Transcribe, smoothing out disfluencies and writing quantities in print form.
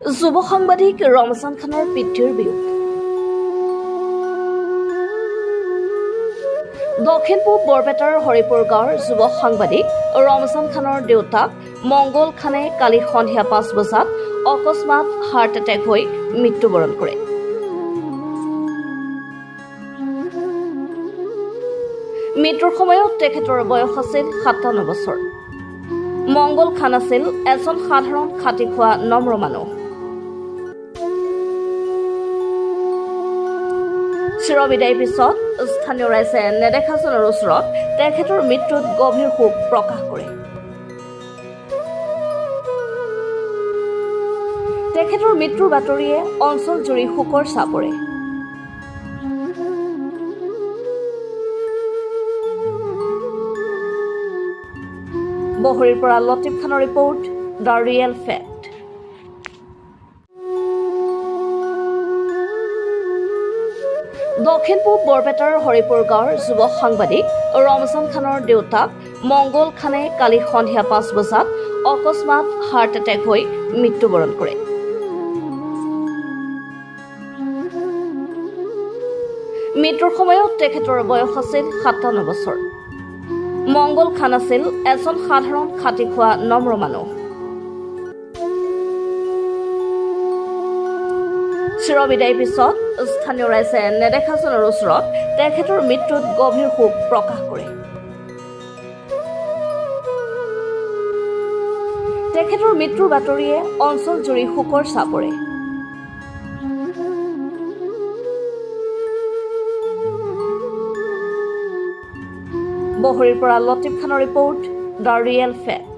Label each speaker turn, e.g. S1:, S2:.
S1: যুৱ সাংবাদিক ৰমজান খানৰ পিতৃৰ বিয়োগ। দক্ষিণ পূব বৰপেটাৰ হৰিপুৰ গাঁৱৰ যুৱ সাংবাদিক ৰমজান খানৰ দেউতাক মংগল খানে কালি সন্ধিয়া 5 বজাত অকস্মাত হাৰ্ট এটেক হৈ মৃত্যুবৰণ কৰে। মৃত্যুৰ সময়ত তেখেতৰ বয়স আছিল 57 বছৰ। মংগল খান আছিল এজন সাধাৰণ খাটি খোৱা নম্ৰ মানুহ। চিৰবিদায়ৰ পিছত স্থানীয় ৰাইজে নেদেখাজনৰ ওচৰত তেখেতৰ মৃত্যুত গভীৰ শোক প্ৰকাশ কৰে। তেখেতৰ মৃত্যুৰ বাতৰিয়ে অঞ্চলজুৰি শোকৰ ছাঁ পৰে। বহৰীৰ পৰা লতিফ খানৰ ৰিপৰ্ট, দ্য ৰিয়েল ফেক্ট। দক্ষিণ পূব বৰপেটাৰ হৰিপুৰ গাঁৱৰ যুৱ সাংবাদিক ৰমজান খানৰ দেউতাক মংগল খানে কালি সন্ধিয়া 5 বজাত অকস্মাত হাৰ্ট এটেক হৈ মৃত্যুবৰণ কৰে। মৃত্যুৰ সময়ত তেখেতৰ বয়স আছিল 57 বছৰ। মংগল খান আছিল এজন সাধাৰণ খাটি খোৱা নম্ৰ মানুহ। চিৰবিদায়ৰ পিছত স্থানীয় ৰাইজে নেদেখাজনৰ ওচৰত তেখেতৰ মৃত্যুত গভীৰ শোক প্ৰকাশ কৰে। তেখেতৰ মৃত্যুৰ বাতৰিয়ে অঞ্চলজুৰি শোকৰ ছাঁ পৰে। বহৰীৰ পৰা লতিফ খানৰ ৰিপৰ্ট, দ্য ৰিয়েল ফেক্ট।